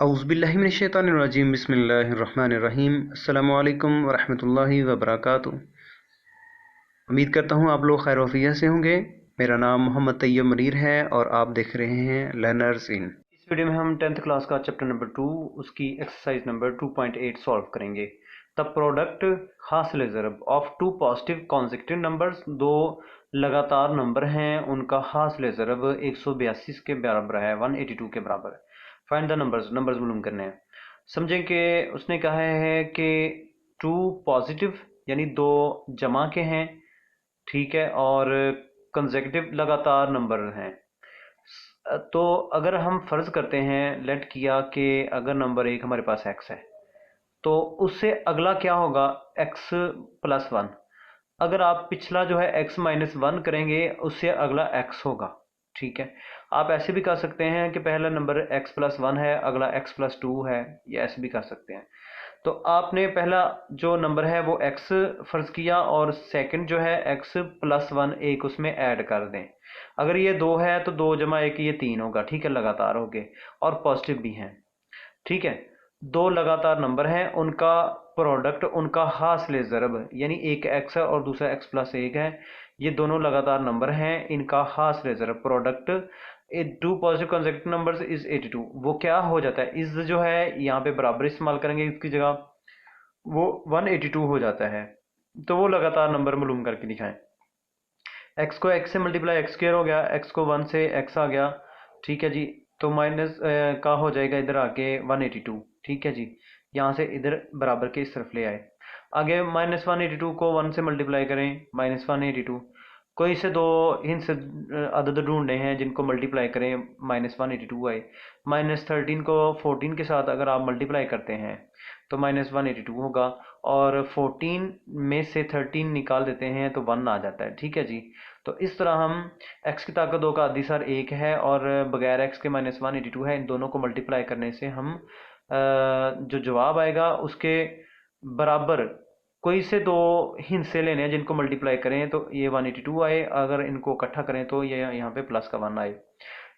औज़ुबिल्लाहिमिनश्शैतानिर्रजीम बिस्मिल्लाहिर्रहमानिर्रहीम अस्सलामु अलैकुम वरहमतुल्लाहि वबरकातुहू। उम्मीद करता हूँ आप लोग खैर वफ़ियत से होंगे। मेरा नाम मोहम्मद तैयब मनीर है और आप देख रहे हैं लर्नर्स इन। इस वीडियो में हम 10th क्लास का चैप्टर नंबर 2 उसकी एक्सरसाइज नंबर 2.8 सॉल्व करेंगे। द प्रोडक्ट हासिल ज़रब ऑफ टू पॉजिटिव कॉन्सेक्टिव नंबर्स, दो लगातार नंबर हैं, उनका हासिल ज़रब 182 के बराबर है, 182 के बराबर। फाइंड द नंबर्स मालूम करने हैं। समझें कि उसने कहा है कि टू पॉजिटिव यानी दो जमा के हैं, ठीक है, और कंसेक्यूटिव लगातार नंबर हैं। तो अगर हम फर्ज करते हैं, लेट किया कि अगर नंबर एक हमारे पास x है तो उससे अगला क्या होगा, x प्लस वन। अगर आप पिछला जो है x माइनस वन करेंगे उससे अगला x होगा, ठीक है। आप ऐसे भी कर सकते हैं कि पहला नंबर x प्लस वन है, अगला x प्लस टू है, ये ऐसे भी कर सकते हैं। तो आपने पहला जो नंबर है वो x फर्ज किया और सेकंड जो है x प्लस वन एक उसमें ऐड कर दें। अगर ये दो है तो दो जमा एक ये तीन होगा, ठीक है, लगातार हो गए और पॉजिटिव भी हैं, ठीक है। दो लगातार नंबर हैं, उनका प्रोडक्ट उनका हासिल ज़रब यानी एक x है और दूसरा x प्लस एक है, ये दोनों लगातार नंबर हैं, इनका हासिल ज़रब product two positive consecutive numbers is 82। वो क्या हो जाता है, इस जो है यहाँ पे बराबर इस्तेमाल करेंगे इसकी जगह, वो 182 हो जाता है। तो वो लगातार नंबर मालूम करके दिखाएं। x को x से मल्टीप्लाई x स्क्वायर हो गया, x को 1 से x आ गया, ठीक है जी। तो माइनस का हो जाएगा इधर आके 182, ठीक है जी। यहाँ से इधर बराबर के इस तरफ ले आए। आगे माइनस 182 को 1 से मल्टीप्लाई करें, माइनस 182। कोई से दो हिंस अदद ढूंढने हैं जिनको मल्टीप्लाई करें माइनस 182 आए। माइनस 13 को 14 के साथ अगर आप मल्टीप्लाई करते हैं तो माइनस 182 होगा, और 14 में से 13 निकाल देते हैं तो 1 आ जाता है, ठीक है जी। तो इस तरह हम x की ताकत दो का आधी सर एक है और बगैर x के माइनस 182 है, इन दोनों को मल्टीप्लाई करने से हम जो जवाब आएगा उसके बराबर कोई से दो हिस्से लेने हैं जिनको मल्टीप्लाई करें तो ये 182 आए, अगर इनको इकट्ठा करें तो ये यहाँ पे प्लस का 1 आए।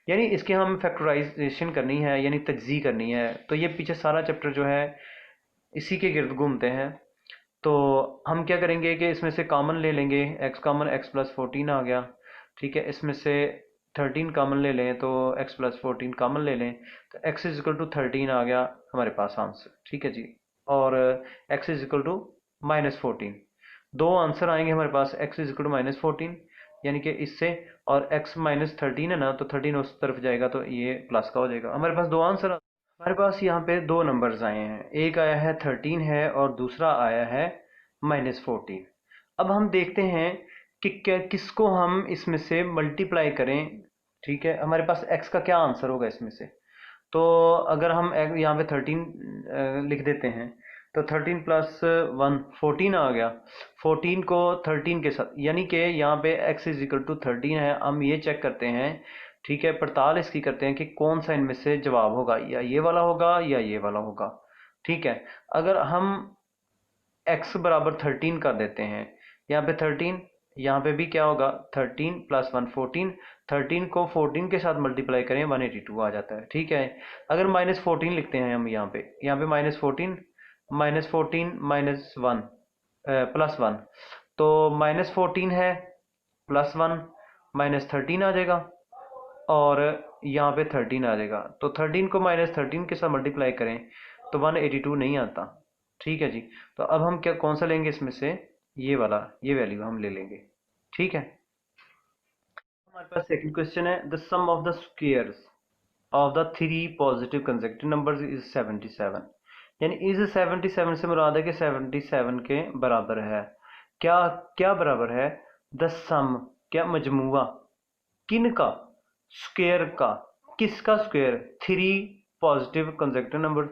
यानी इसके हम फैक्टराइजेशन करनी है यानी तज्जी करनी है। तो ये पीछे सारा चैप्टर जो है इसी के गिर्द घूमते हैं। तो हम क्या करेंगे कि इसमें से कॉमन ले लेंगे, x कॉमन, x प्लस 14 आ गया, ठीक है। इसमें से 13 कॉमन ले लें तो x प्लस 14 कॉमन ले लें तो x इज इक्वल टू 13 आ गया हमारे पास आंसर, ठीक है जी। और x is equal to minus 14, दो आंसर आएंगे हमारे पास, x is equal to minus 14 यानी कि इससे, और x माइनस 13 है ना, तो 13 उस तरफ जाएगा तो ये प्लस का हो जाएगा। हमारे पास दो आंसर, हमारे पास यहाँ पे दो नंबर्स आए हैं, एक आया है 13 है और दूसरा आया है माइनस 14। अब हम देखते हैं कि क्या किसको हम इसमें से मल्टीप्लाई करें, ठीक है। हमारे पास x का क्या आंसर होगा इसमें से। तो अगर हम यहाँ पे 13 लिख देते हैं तो 13 प्लस वन 14 आ गया। 14 को 13 के साथ यानी कि यहाँ पे x इज इक्वल टू 13 है, हम ये चेक करते हैं, ठीक है, पड़ताल इसकी करते हैं कि कौन सा इनमें से जवाब होगा, या ये वाला होगा या ये वाला होगा, ठीक है। अगर हम x बराबर 13 कर देते हैं, यहाँ पे 13, यहाँ पे भी क्या होगा 13 प्लस वन 14, 13 को 14 के साथ मल्टीप्लाई करें 182 आ जाता है, ठीक है। अगर माइनस 14 लिखते हैं हम यहाँ पे minus 14, minus 14 minus one plus one, तो माइनस 14 है प्लस वन माइनस 13 आ जाएगा, और यहाँ पे 13 आ जाएगा। तो 13 को माइनस 13 के साथ मल्टीप्लाई करें तो 182 नहीं आता, ठीक है जी। तो अब हम क्या कौन सा लेंगे इसमें से, ये वाला, ये वैल्यू हम ले लेंगे, ठीक है। हमारे पास सेकंड क्वेश्चन है, the sum of the squares of the three positive consecutive numbers is 77। यानी इस 77 से मुराद है कि 77 के बराबर है। क्या क्या बराबर है, द सम क्या मजमुआ, किन का, स्क्वायर का, किसका square, three positive consecutive number,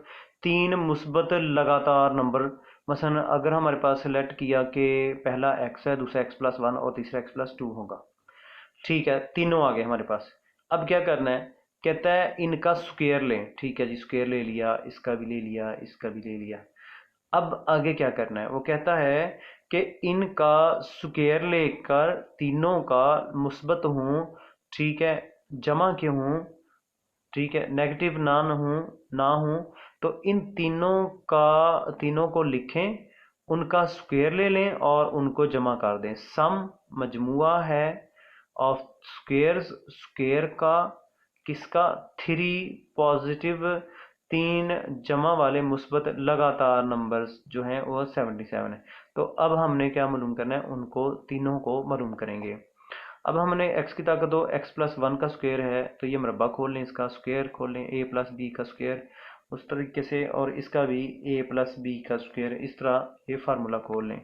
तीन मुस्बत लगातार नंबर। मसलन अगर हमारे पास सेलेक्ट किया कि पहला x है, दूसरा x प्लस वन और तीसरा x प्लस टू होगा, ठीक है, तीनों आ गए हमारे पास। अब क्या करना है, कहता है इनका स्क्वायर लें, ठीक है जी, स्क्वायर ले लिया, इसका भी ले लिया, इसका भी ले लिया। अब आगे क्या करना है, वो कहता है कि इनका स्क्वायर लेकर तीनों का मुस्बत हूँ, ठीक है, जमा क्यों हूँ, ठीक है, नेगेटिव ना हो तो इन तीनों को लिखें, उनका स्क्वायर ले लें और उनको जमा कर दें। सम मजमुआ है ऑफ स्क्वायर्स, स्क्वायर का किसका, 3 पॉजिटिव 3 जमा वाले मुस्बत लगातार नंबर्स जो हैं वो 77 है। तो अब हमने क्या मालूम करना है, उनको तीनों को मालूम करेंगे। अब हमने x की ताकत दो, x प्लस 1 का स्क्वायर है तो ये मरबा खोल लें, इसका स्क्वायर खोल लें, a प्लस बी का स्क्वायर उस तरीके से, और इसका भी a प्लस बी का स्क्वायर, इस तरह ये फार्मूला खोल लें।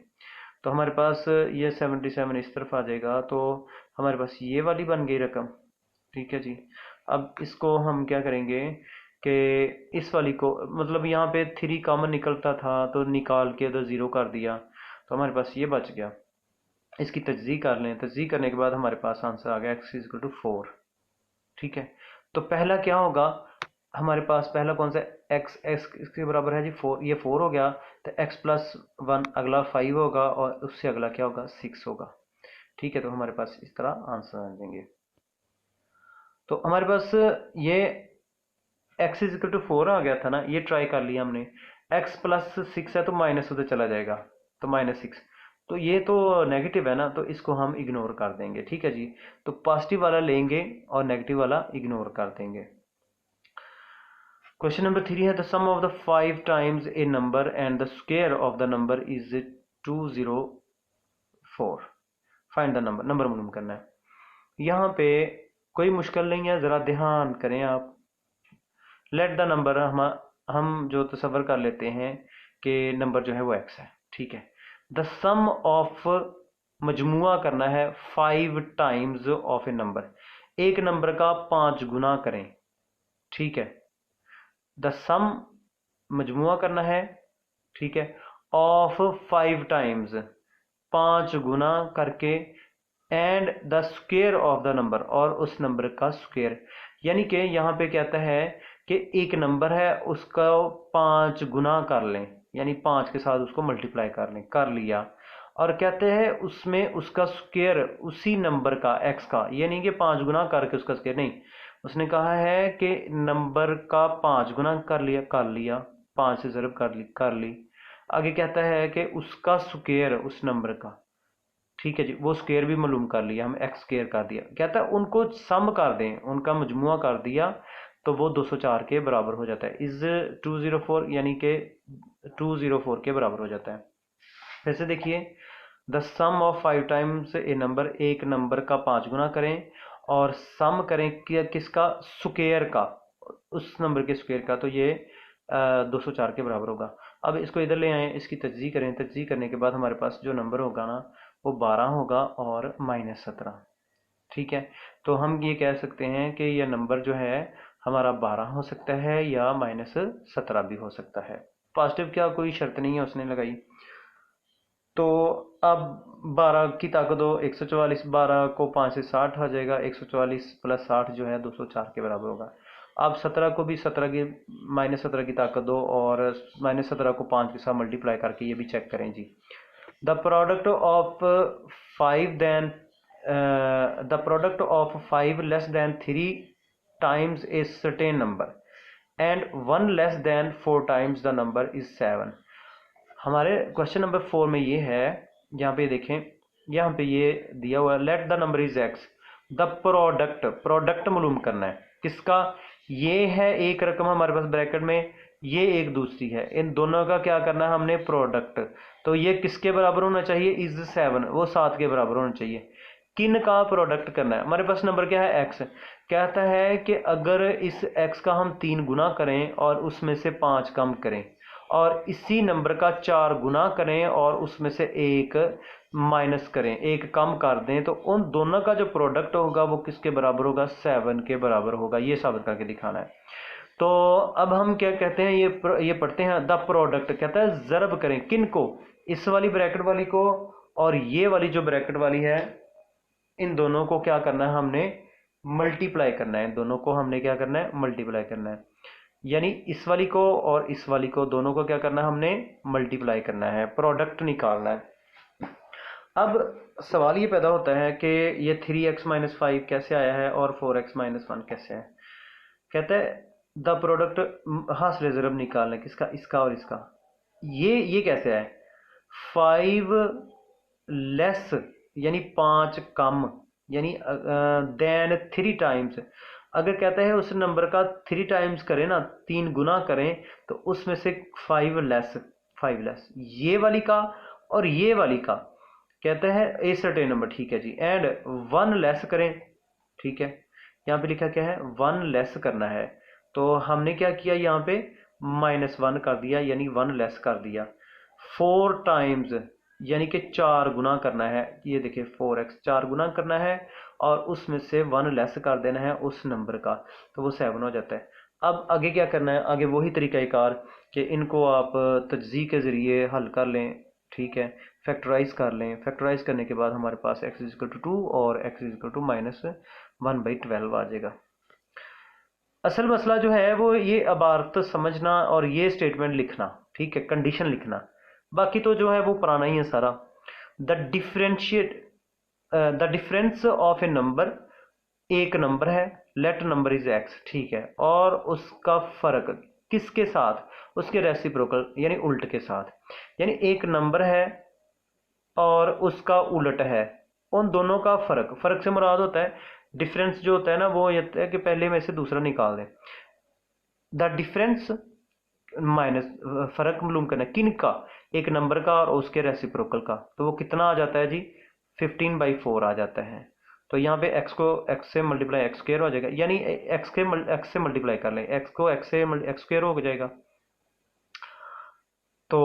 तो हमारे पास ये 77 इस तरफ आ जाएगा, तो हमारे पास ये वाली बन गई रकम। ठीक है जी। अब इसको हम क्या करेंगे कि इस वाली को, मतलब यहाँ पे 3 कॉमन निकलता था तो निकाल के उधर 0 कर दिया, तो हमारे पास ये बच गया। इसकी तजज़ीह कर लें, तजज़ीह करने के बाद हमारे पास आंसर आ गया x इक्वल टू 4। ठीक है, तो पहला क्या होगा, हमारे पास पहला कौन सा, x इसके बराबर है जी 4, ये 4 हो गया, तो x प्लस 1 अगला 5 होगा और उससे अगला क्या होगा, 6 होगा। ठीक है, तो हमारे पास इस तरह आंसर आ जाएंगे। तो हमारे पास ये x इक्वल टू 4 आ गया था ना, ये ट्राई कर लिया हमने। x प्लस 6 है तो माइनस उधर चला जाएगा, तो -6, तो ये तो नेगेटिव है ना, तो इसको हम इग्नोर कर देंगे। ठीक है जी, तो पॉजिटिव वाला लेंगे और नेगेटिव वाला इग्नोर कर देंगे। क्वेश्चन नंबर 3 है, the sum of the 5 times a number and the square of the number is 204। Find the number, number मालूम करना है। यहाँ पे कोई मुश्किल नहीं है, ज़रा ध्यान करें आप। लेट द नंबर, हम जो तसव्वुर कर लेते हैं कि नंबर जो है वो x है। ठीक है, द सम ऑफ, मजमुआ करना है 5 टाइम्स ऑफ ए नंबर, एक नंबर का 5 गुना करें। ठीक है, द सम मजमुआ करना है, ठीक है, ऑफ 5 टाइम्स 5 गुना करके, and the square of the number, और उस नंबर का स्क्वायर। यानी कि यहाँ पे कहता है कि एक नंबर है उसका 5 गुना कर लें, यानी 5 के साथ उसको मल्टीप्लाई कर लें, कर लिया, और कहते हैं उसमें उसका स्क्वायर उसी नंबर का x का, ये नहीं कि 5 गुना करके उसका स्क्वायर, नहीं, उसने कहा है कि नंबर का 5 गुना कर लिया 5 से ज़रब कर ली। आगे कहता है कि उसका स्क्वायर उस नंबर का, ठीक है जी, वो स्क्वायर भी मालूम कर लिया, हम एक्स स्क्वायर कर दिया। कहता है उनको सम कर दें, उनका मजमुआ कर दिया, तो वो 204 के बराबर हो जाता है। इज 204, यानी कि 204 के बराबर हो जाता है। फिर से देखिए, the sum of 5 times a number, एक नंबर का 5 गुना करें और सम करें कि किसका, स्क्वायर का, उस नंबर के स्क्वायर का, तो ये 204 के बराबर होगा। अब इसको इधर ले आए, इसकी तजज़ीह करें, तजज़ीह करने के बाद हमारे पास जो नंबर होगा ना वो 12 होगा और -17। ठीक है, तो हम ये कह सकते हैं कि यह नंबर जो है हमारा 12 हो सकता है या -17 भी हो सकता है। पॉजिटिव क्या कोई शर्त नहीं है उसने लगाई। तो अब 12 की ताकत दो, 144, 12 को 5 से 60 आ जाएगा, 144 प्लस 60 जो है 204 के बराबर होगा। अब 17 को भी 17 की -17 की ताकत दो और -17 को 5 के साथ मल्टीप्लाई करके ये भी चेक करें जी। The product of 5 then the product of 5 less than 3 times a certain number and 1 less than 4 times the number is 7। हमारे क्वेश्चन नंबर 4 में ये है, यहाँ पे देखें, यहाँ पे ये दिया हुआ है, let the number is x, the product मालूम करना है किसका, ये है एक रकम हमारे पास ब्रैकेट में, ये एक दूसरी है, इन दोनों का क्या करना है हमने, प्रोडक्ट। तो ये किसके बराबर होना चाहिए, इज 7, वो 7 के बराबर होना चाहिए। किन का प्रोडक्ट करना है, हमारे पास नंबर क्या है, x, कहता है कि अगर इस x का हम 3 गुना करें और उसमें से 5 कम करें और इसी नंबर का 4 गुना करें और उसमें से 1 माइनस करें, 1 कम कर दें, तो उन दोनों का जो प्रोडक्ट होगा वो किसके बराबर होगा, 7 के बराबर होगा। ये साबित करके दिखाना है। तो अब हम क्या कहते हैं, ये पढ़ते हैं, द प्रोडक्ट कहता है ज़रब करें, किन को, इस वाली ब्रैकेट वाली को और ये वाली जो ब्रैकेट वाली है, इन दोनों को क्या करना है हमने, मल्टीप्लाई करना है। दोनों को हमने क्या करना है, मल्टीप्लाई करना है, यानी इस वाली को और इस वाली को, दोनों को क्या करना है हमने, मल्टीप्लाई करना है, प्रोडक्ट निकालना है। अब सवाल ये पैदा होता है कि ये 3x - 5 कैसे आया है और 4x - 1 कैसे है। कहता है द प्रोडक्ट हासिल ज़रब निकालना है किसका, इसका और इसका। ये कैसे है, 5 लेस यानी 5 कम, यानी देन 3 टाइम्स। अगर कहता है उस नंबर का 3 टाइम्स करें ना, 3 गुना करें, तो उसमें से 5 लेस, 5 लेस ये वाली का और ये वाली का। कहता है ए सर्टेन नंबर, ठीक है जी, एंड 1 लेस करें, ठीक है। यहाँ पे लिखा क्या है, 1 लेस करना है, तो हमने क्या किया यहाँ पे -1 कर दिया, यानी 1 लेस कर दिया। 4 टाइम्स यानी कि 4 गुना करना है, ये देखिए 4x 4 गुना करना है और उसमें से 1 लेस कर देना है उस नंबर का, तो वो 7 हो जाता है। अब आगे क्या करना है, आगे वही तरीक़ाकार कि इनको आप तज्ज़ी के ज़रिए हल कर लें, ठीक है, फैक्टराइज कर लें। फैक्टराइज करने के बाद हमारे पास x इज़ टू 2 और x इज़ टू -1/12 आ जाएगा। असल मसला जो है वो ये इबारत समझना और ये स्टेटमेंट लिखना, ठीक है, कंडीशन लिखना, बाकी तो जो है वो पुराना ही है सारा। The difference of A number, एक नंबर है, लेट नंबर इज x, ठीक है, और उसका फ़र्क किसके साथ, उसके रेसिप्रोकल यानी उल्ट के साथ। यानी एक नंबर है और उसका उलट है, उन दोनों का फ़र्क से मुराद होता है डिफरेंस जो होता है ना, वो ये होता है कि पहले में से दूसरा निकाल दें। द डिफरेंस माइनस फ़र्क मालूम करना है किन का, एक नंबर का और उसके रेसिप्रोकल का, तो वो कितना आ जाता है जी, 15/4 आ जाता है। तो यहाँ पे x को x से मल्टीप्लाई एक्स स्क्र हो जाएगा, यानी x से मल्टीप्लाई कर लें, x को x से एक्स स्क्र हो जाएगा, तो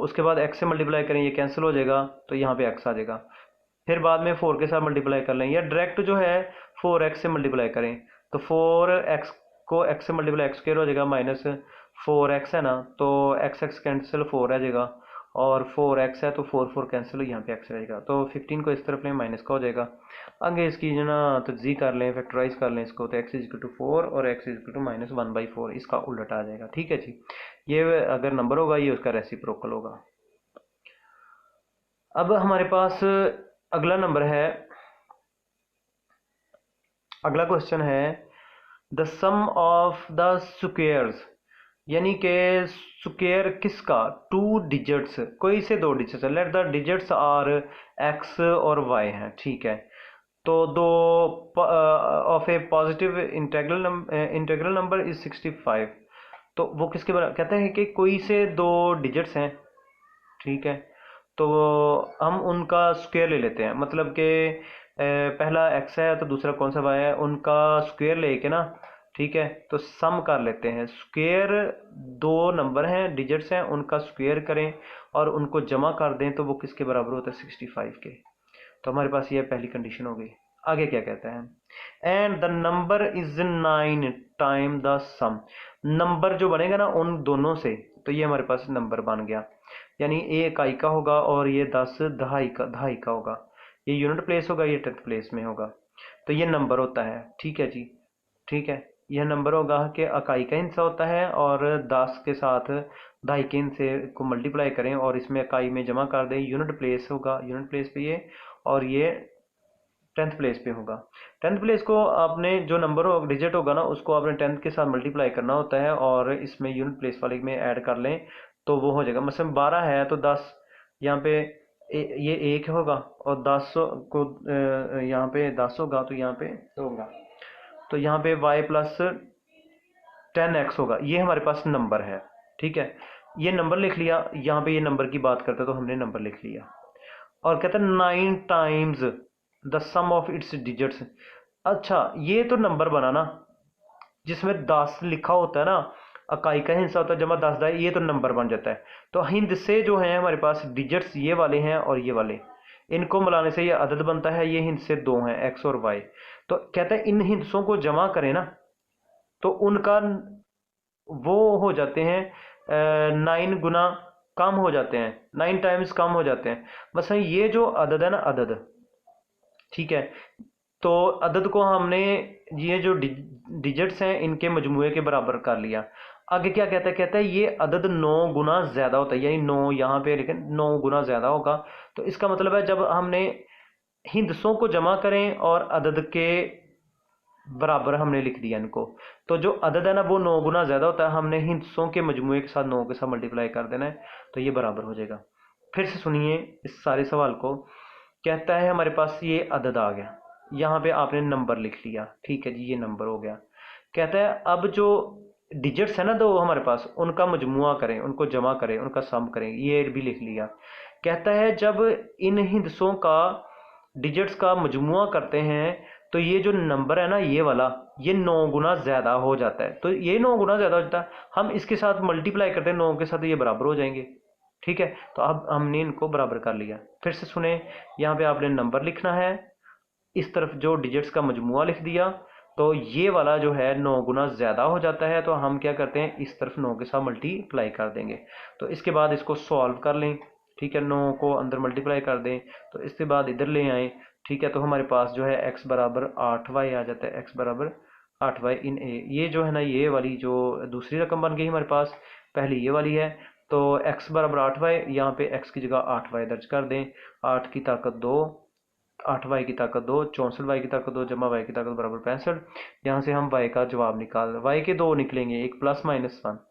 उसके बाद x से मल्टीप्लाई करें, ये कैंसिल हो जाएगा, तो यहाँ पे x आ जाएगा। फिर बाद में 4 के साथ मल्टीप्लाई कर लें, या डायरेक्ट जो है 4x से मल्टीप्लाई करें, तो 4x को x से मल्टीप्लाई एक्स स्क्र हो जाएगा, -4x है ना, तो x कैंसिल 4 रह जाएगा, और 4x है तो 4 कैंसिल, यहाँ पे x रहेगा, तो 15 को इस तरफ लें, माइनस का हो जाएगा। आगे इसकी जो ना तज्ज़ी कर लें, फैक्टराइज कर लें इसको, तो x इज़ टू 4 और x इज़ टू -1/4, इसका उल्टा आ जाएगा, ठीक है जी। ये अगर नंबर होगा ये उसका रेसिप्रोकल होगा। अब हमारे पास अगला नंबर है, अगला क्वेश्चन है the sum of the squares, यानी कि स्क्वेयर किसका, 2 डिजिट्स, कोई से 2 डिजिट्स है, let the digits are x और y हैं, ठीक है, तो दो of a positive integral number is 65, तो वो किसके बराबर, कहते हैं कि कोई से 2 डिजिट्स हैं, ठीक है, तो हम उनका स्क्वायर ले लेते हैं, मतलब कि पहला x है तो दूसरा कौन सा y है, उनका स्क्वायर लेके ना, ठीक है, तो सम कर लेते हैं। स्क्वायर 2 नंबर हैं, डिजिट्स हैं, उनका स्क्वायर करें और उनको जमा कर दें, तो वो किसके बराबर होता है, 65 के। तो हमारे पास ये पहली कंडीशन हो गई। आगे क्या कहता है, and the number is 9 time the sum, number जो बनेगा ना उन दोनों से, तो ये हमारे पास नंबर बन गया, यानी ए इकाई का होगा और ये 10 दहाई का होगा, ये यूनिट प्लेस होगा, ये 10th प्लेस में होगा, तो ये नंबर होता है, ठीक है जी, ठीक है, यह नंबर होगा कि इकाई का हिस्सा होता है और 10 के साथ दहाई के हिस्से को मल्टीप्लाई करें और इसमें इकाई में जमा कर दें, यूनिट प्लेस होगा, यूनिट प्लेस पे ये, और ये 10th प्लेस पे होगा। 10th प्लेस को आपने जो नंबर हो डिजिट होगा ना उसको आपने 10th के साथ मल्टीप्लाई करना होता है और इसमें यूनिट प्लेस वाले में ऐड कर लें, तो वो हो जाएगा। मसलन 12 है तो 10 यहाँ पे ये 1 होगा और 10 को यहाँ पे 10 होगा तो यहाँ पे होगा, तो यहाँ पे y प्लस 10x होगा, ये हमारे पास नंबर है, ठीक है, ये नंबर लिख लिया। यहाँ पे ये नंबर की बात करते तो हमने नंबर लिख लिया, और कहते हैं 9 times the sum of its digits. अच्छा ये तो नंबर बना ना, जिसमें 10 लिखा होता है ना, इकाई का हिस्सा होता है जमा 10 दाई, ये तो नंबर बन जाता है। तो हिंद से जो है हमारे पास डिजिट्स ये वाले हैं और ये वाले, इनको मिलाने से ये अदद बनता है, ये हिंद से 2 हैं x और y, तो कहते हैं इन हिंसों को जमा करें ना तो उनका वो हो जाते हैं 9 गुना कम हो जाते हैं, 9 टाइम्स कम हो जाते हैं। बस ये जो अदद है ना, अदद, ठीक है, तो अदद को हमने ये जो डिजिट्स हैं इनके मजमूए के बराबर कर लिया। आगे क्या कहता है ये अदद 9 गुना ज़्यादा होता है, यानी 9 यहाँ पे लेकिन 9 गुना ज़्यादा होगा, तो इसका मतलब है जब हमने हिंदसों को जमा करें और अदद के बराबर हमने लिख दिया इनको। तो जो अदद है ना वो 9 गुना ज़्यादा होता है, हमने हिस्सों के मजमूए के साथ 9 के साथ मल्टीप्लाई कर देना है, तो ये बराबर हो जाएगा। फिर से सुनिए इस सारे सवाल को। कहता है हमारे पास ये अदद आ गया, यहाँ पे आपने नंबर लिख लिया, ठीक है जी, ये नंबर हो गया। कहता है अब जो डिजिट्स है ना दो हमारे पास, उनका मजमुआ करें, उनको जमा करें, उनका सम करें, ये भी लिख लिया। कहता है जब इन हिस्सों का डिजिट्स का मजमुआ करते हैं तो ये जो नंबर है ना ये वाला, ये 9 गुना ज़्यादा हो जाता है। तो ये 9 गुना ज़्यादा हो जाता है, हम इसके साथ मल्टीप्लाई करते हैं 9 के साथ, ये बराबर हो जाएंगे। ठीक है, तो अब हमने इनको बराबर कर लिया। फिर से सुने, यहाँ पे आपने नंबर लिखना है, इस तरफ जो डिजिट्स का मजमुआ लिख दिया, तो ये वाला जो है 9 गुना ज़्यादा हो जाता है, तो हम क्या करते हैं इस तरफ 9 के साथ मल्टीप्लाई कर देंगे। तो इसके बाद इसको सॉल्व कर लें, ठीक है, 9 को अंदर मल्टीप्लाई कर दें, तो इसके बाद इधर ले आएँ, ठीक है। तो हमारे पास जो है x बराबर 8y आ जाता है, x बराबर 8y इन ए। ये जो है ना ये वाली जो दूसरी रकम बन गई हमारे पास, पहली ये वाली है, तो x बराबर 8y, यहाँ पे x की जगह 8y दर्ज कर दें। 8 की ताकत 2, 8y की ताकत 2, 64y की ताकत 2 जमा y की ताकत बराबर 65। यहाँ से हम y का जवाब निकाल, y के 2 निकलेंगे, एक प्लस माइनस 1।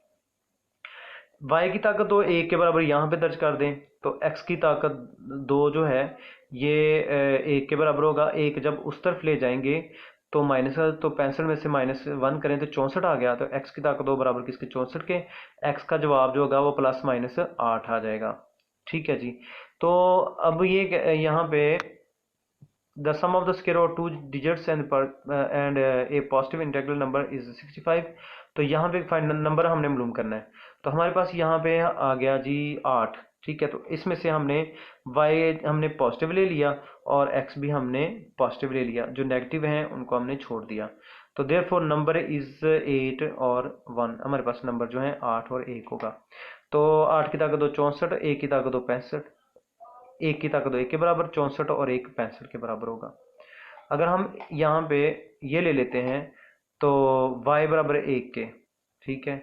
y की ताकत 2 1 के बराबर यहाँ पे दर्ज कर दें, तो x की ताकत 2 जो है ये 1 के बराबर होगा। एक जब उस तरफ ले जाएंगे तो माइनस, तो 65 में से -1 करें तो 64 आ गया, तो x की ताकत 2 बराबर किसके 64 के। x का जवाब जो होगा वो प्लस माइनस 8 आ जाएगा, ठीक है जी। तो अब ये यहाँ पे the sum of the square of two digits and a positive integral number is 65। तो यहाँ पे फाइनल नंबर हमने मालूम करना है। तो हमारे पास यहाँ पे आ गया जी 8, ठीक है। तो इसमें से हमने y हमने पॉजिटिव ले लिया और x भी हमने पॉजिटिव ले लिया, जो नेगेटिव हैं उनको हमने छोड़ दिया। तो देयरफॉर नंबर इज 8 और 1, हमारे पास नंबर जो है 8 और 1 होगा। तो 8 की ताकत 2 64, 1 की ताकत 2 65, 1 की ताकत 2 1 के बराबर, 64 और 1 65 के बराबर होगा। अगर हम यहाँ पे ये ले लेते हैं तो y बराबर 1 के, ठीक है,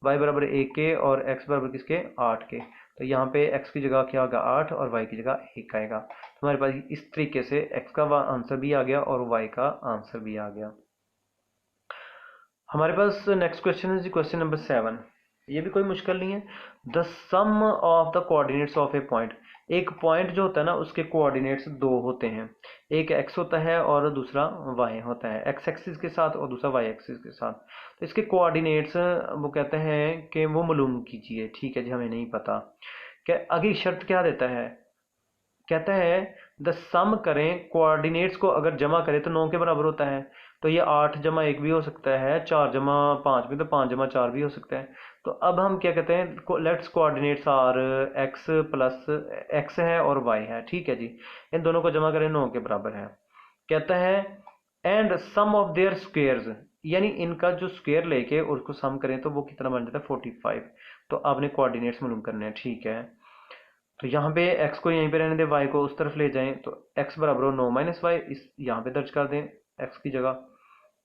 y बराबर 1 के और x बराबर किसके 8 के। तो यहाँ पे x की जगह क्या होगा 8 और y की जगह 1 आएगा। तो हमारे पास इस तरीके से x का आंसर भी आ गया और y का आंसर भी आ गया। हमारे पास नेक्स्ट क्वेश्चन है जी, क्वेश्चन नंबर 7। ये भी कोई मुश्किल नहीं है। The sum of the coordinates of a point, एक पॉइंट जो होता है ना उसके कोऑर्डिनेट्स दो होते हैं, एक x होता है और दूसरा y होता है, x एक्सिस के साथ और दूसरा y एक्सिस के साथ। तो इसके कोऑर्डिनेट्स वो कहते हैं कि वो मालूम कीजिए, ठीक है जी, हमें नहीं पता। क्या अगली शर्त क्या देता है, कहता है द सम करें, कोऑर्डिनेट्स को अगर जमा करें तो 9 के बराबर होता है। तो ये 8 जमा 1 भी हो सकता है, 4 जमा 5 भी, तो 5 जमा 4 भी हो सकता है। तो अब हम क्या कहते हैं, let's coordinates are x plus x है और y है, ठीक है जी। इन दोनों को जमा करें 9 के बराबर है। कहता है and sum of their squares, यानी इनका जो स्क्वेयर लेके और उसको सम करें तो वो कितना बन जाता है 45। तो आपने कोऑर्डिनेट्स मालूम करने हैं, ठीक है। तो यहाँ पे x को यहीं पे रहने दें, y को उस तरफ ले जाएं, तो x बराबर हो 9 माइनस वाई, इस यहाँ पे दर्ज कर दें x की जगह।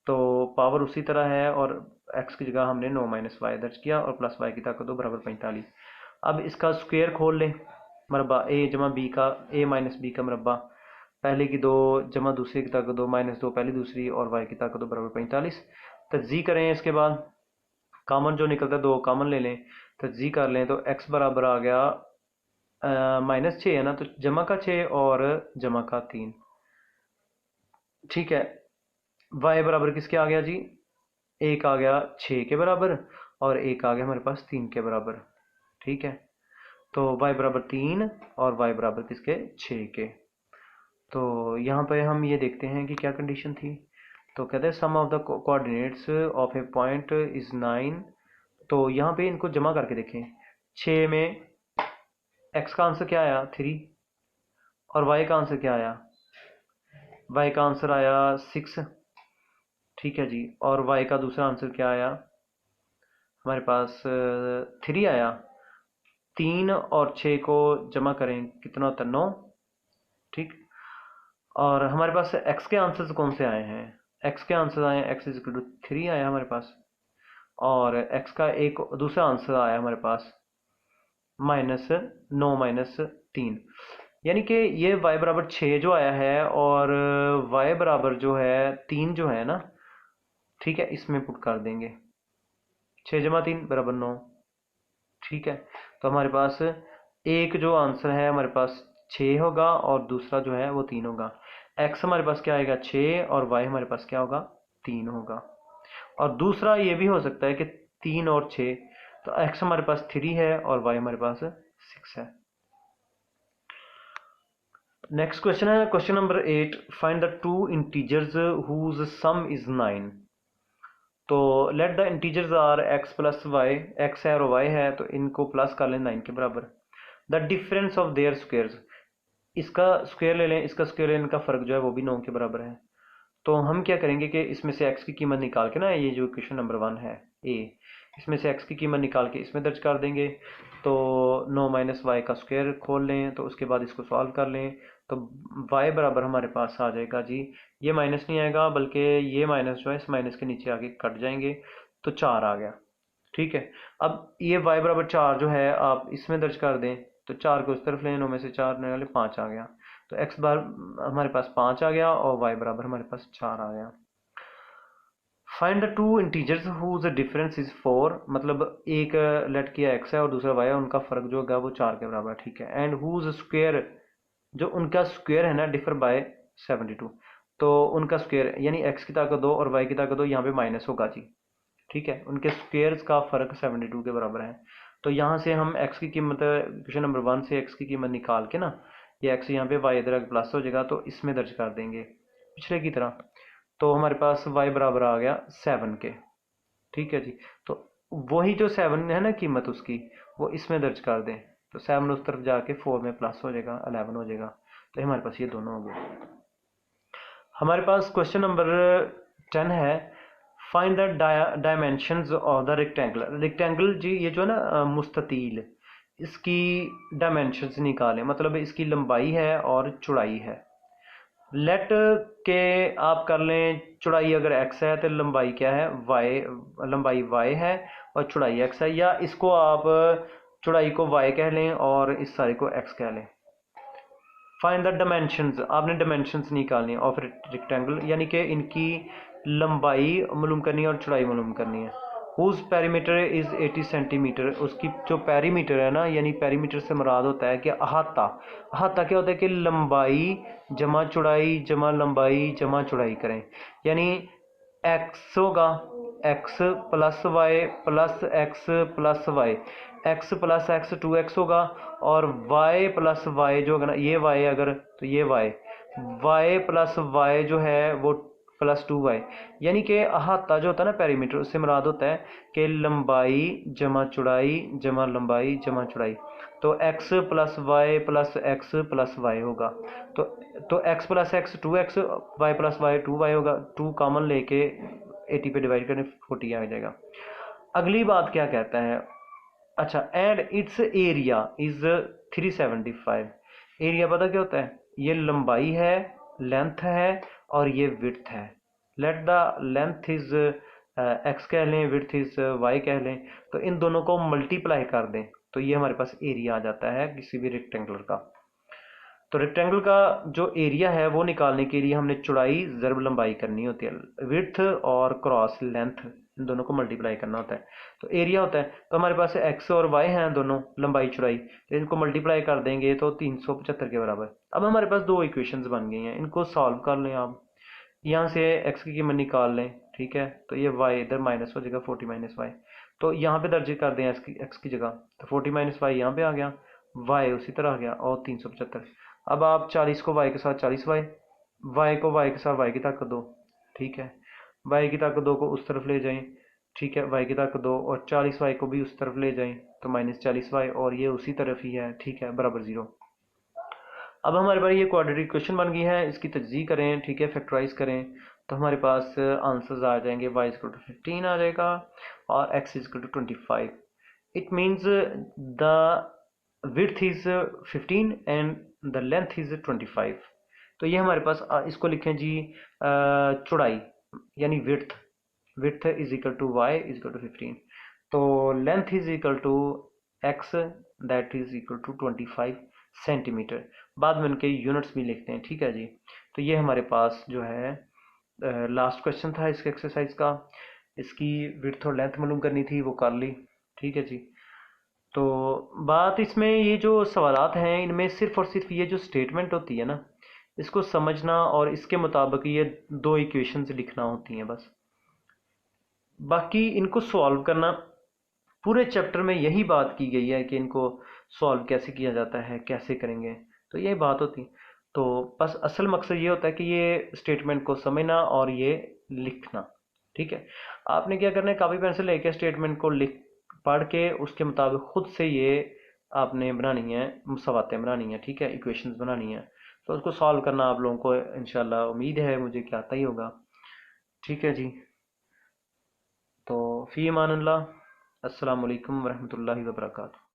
तो पावर उसी तरह है और x की जगह हमने 9 माइनस वाई दर्ज किया और प्लस y की ताकत 2 बराबर 45। अब इसका स्क्वायर खोल लें, मरबा a जमा b का, a माइनस b का मरबा, पहले की 2 जमा दूसरे की ताकत 2 माइनस 2 पहली दूसरी और y की ताकत 2 बराबर 45। तजी करें, इसके बाद कॉमन जो निकलता है 2 कॉमन ले लें, तजी कर लें, तो x बराबर आ गया -6 है ना, तो जमा का 6 और जमा का 3, ठीक है। y बराबर किसके आ गया जी, एक आ गया 6 के बराबर और एक आ गया हमारे पास 3 के बराबर, ठीक है। तो y बराबर 3 और y बराबर किसके 6 के। तो यहाँ पे हम ये देखते हैं कि क्या कंडीशन थी। तो कहते हैं sum of the coordinates of a point is 9। तो यहाँ पे इनको जमा करके देखें, 6 में x का आंसर क्या आया 3 और y का आंसर क्या आया, y का आंसर आया 6, ठीक है जी। और y का दूसरा आंसर क्या आया, हमारे पास 3 आया। 3 और 6 को जमा करें कितना होता है 9, ठीक। और हमारे पास x के आंसर्स कौन से आए हैं, x के आंसर आए हैं x इज इक्वल टू 3 आया हमारे पास, और x का एक दूसरा आंसर आया हमारे पास -9 -3। यानी कि ये y बराबर 6 जो आया है और y बराबर जो है 3 जो है ना, ठीक है, इसमें पुट कर देंगे 6 जमा 3 बराबर 9। ठीक है, तो हमारे पास एक जो आंसर है हमारे पास 6 होगा और दूसरा जो है वो 3 होगा। एक्स हमारे पास क्या आएगा 6 और वाई हमारे पास क्या होगा 3 होगा। और दूसरा ये भी हो सकता है कि 3 और 6, तो एक्स हमारे पास 3 है और वाई हमारे पास 6 है। नेक्स्ट क्वेश्चन है question number 8, find the two integers whose sum is 9। तो let the integers are x plus y, x है और वाई है तो इनको प्लस कर लें 9 के बराबर। The difference of their squares, इसका स्क्वायर ले लें, इसका स्क्वायर लेने का फर्क जो है वो भी 9 के बराबर है। तो हम क्या करेंगे कि इसमें से x की कीमत निकाल के ना, ये जो क्वेश्चन नंबर 1 है ए, इसमें से x की कीमत निकाल के इसमें दर्ज कर देंगे। तो 9 माइनस वाई का स्क्वायर खोल लें, तो उसके बाद इसको सॉल्व कर लें, तो y बराबर हमारे पास आ जाएगा जी, ये माइनस नहीं आएगा बल्कि ये माइनस जो है इस माइनस के नीचे आके कट जाएंगे, तो 4 आ गया। ठीक है, अब ये y बराबर 4 जो है आप इसमें दर्ज कर दें, तो 4 को उस तरफ लें, 9 में से 4 निकाले 5 आ गया। तो x बार हमारे पास 5 आ गया और y बराबर हमारे पास 4 आ गया। Find the two integers whose difference is 4, मतलब एक लेट किया x है और दूसरा y है, उनका फर्क जो होगा वो 4 के बराबर है। ठीक है, एंड हुज स्क्वायर, जो उनका स्क्वायर है ना डिफर बाय 72, तो उनका स्क्वायर यानी x की ताकत 2 और y की ताकत 2, यहाँ पे माइनस होगा जी। ठीक है, उनके स्क्वेयर्स का फर्क 72 के बराबर है। तो यहाँ से हम x की कीमत क्वेश्चन नंबर 1 से x की कीमत निकाल के ना, ये x यहाँ पे y इधर प्लस हो जाएगा, तो इसमें दर्ज कर देंगे पिछले की तरह। तो हमारे पास y बराबर आ गया 7 के। ठीक है जी, तो वही जो 7 है ना कीमत उसकी, वो इसमें दर्ज कर दें, तो 7 उस तरफ जाके 4 में प्लस हो जाएगा, 11 हो जाएगा। तो हमारे पास ये दोनों हो गए। हमारे पास क्वेश्चन नंबर 10 है, find the dimensions of the rectangle. Rectangle जी ये जो है ना मुस्ततील, इसकी डायमेंशंस निकालें, मतलब इसकी लंबाई है और चौड़ाई है। लेट के आप कर लें, चौड़ाई अगर x है तो लंबाई क्या है y, लंबाई y है और चौड़ाई x है, या इसको आप चौड़ाई को y कह लें और इस सारे को x कह लें। फाइंड द डायमेंशंस, आपने डायमेंशंस निकालनी है ऑफ रेक्टेंगल, यानी कि इनकी लंबाई मालूम करनी है और चौड़ाई मालूम करनी है। हुज पेरीमीटर इज 80 सेंटीमीटर, उसकी जो पेरीमीटर है ना, यानी पेरीमीटर से मुराद होता है कि अहाता। अहाता क्या होता है कि लंबाई जमा चौड़ाई जमा लंबाई जमा चौड़ाई करें, यानी x होगा x plus y plus x plus y, x plus x 2x होगा, और y प्लस वाई जो होगा ना, ये y अगर, तो ये y प्लस वाई जो है वो प्लस 2y, यानी कि अहाता जो होता है ना पेरीमीटर, उससे मुराद होता है कि लंबाई जमा चौड़ाई जमा लंबाई जमा चौड़ाई। तो x plus y plus x plus y होगा, तो x plus x 2x, y plus y 2y होगा, 2 कॉमन लेके 80 पे डिवाइड करने 40 आ जाएगा। अगली बात क्या कहता है, अच्छा, and it's area is 375। Area पता क्या होता है, ये लंबाई है, लेंथ है और ये विड्थ है। Let the length is x कह लें, विड्थ इज y कह लें, तो इन दोनों को मल्टीप्लाई कर दें, तो ये हमारे पास एरिया आ जाता है किसी भी रेक्टेंगुलर का। तो रेक्टेंगल का जो एरिया है वो निकालने के लिए हमने चौड़ाई ज़रब लंबाई करनी होती है, विड्थ और क्रॉस लेंथ, इन दोनों को मल्टीप्लाई करना होता है, तो एरिया होता है। तो हमारे पास एक्स और वाई हैं दोनों लंबाई चौड़ाई, तो इनको मल्टीप्लाई कर देंगे तो 375 के बराबर। अब हमारे पास दो इक्वेशंस बन गई हैं, इनको सॉल्व कर लें आप, यहाँ से एक्स की कीमत निकाल लें। ठीक है, तो ये वाई इधर माइनस हो जाएगा 40 माइनस वाई, तो यहाँ पे दर्ज कर दें एक्स की जगह, तो 40 माइनस वाई यहाँ पे आ गया, वाई उसी तरह आ गया और 375। अब आप 40 को y के साथ 40y, y को y के साथ y की ताकत 2। ठीक है, y की ताकत 2 को उस तरफ ले जाएं, ठीक है, y की ताकत 2 और 40y को भी उस तरफ ले जाएं, तो माइनस 40y और ये उसी तरफ ही है। ठीक है, बराबर 0। अब हमारे पास ये क्वाड्रेटिक इक्वेशन बन गई है, इसकी तजज़ी करें, ठीक है, फैक्टराइज करें, तो हमारे पास आंसर्स आ जाएंगे, y इक्वल टू 15 आ जाएगा और x equal to 25। It means the width is 15 and the length is 25। तो ये हमारे पास इसको लिखें जी चौड़ाई यानी width is equal to y is equal to 15, तो length is equal to x that is equal to 25 centimetre. बाद में उनके यूनिट्स भी लिखते हैं। ठीक है जी, तो ये हमारे पास जो है लास्ट क्वेश्चन था इसके एक्सरसाइज का। इसकी विड्थ और लेंथ मालूम करनी थी, वो कर ली। ठीक है जी। तो बात इसमें ये जो सवालात हैं इनमें सिर्फ और सिर्फ ये जो स्टेटमेंट होती है ना, इसको समझना और इसके मुताबिक ये दो इक्वेशंस लिखना होती हैं बस। बाकी इनको सॉल्व करना, पूरे चैप्टर में यही बात की गई है कि इनको सॉल्व कैसे किया जाता है, कैसे करेंगे, तो यही बात होती। तो बस असल मकसद ये होता है कि ये स्टेटमेंट को समझना और ये लिखना। ठीक है। आपने क्या करना है, कापी पेंसिल लेके स्टेटमेंट को लिख पढ़ के उसके मुताबिक खुद से ये आपने बनानी है, सवातें बनानी है। ठीक है, इक्वेशंस बनानी है। तो उसको सॉल्व करना आप लोगों को इंशाल्लाह उम्मीद है मुझे कि आता ही होगा। ठीक है जी। तो फ़ी अमानिल्लाह। अस्सलाम वालेकुम वरहमतुल्लाहि वबरकातुहू।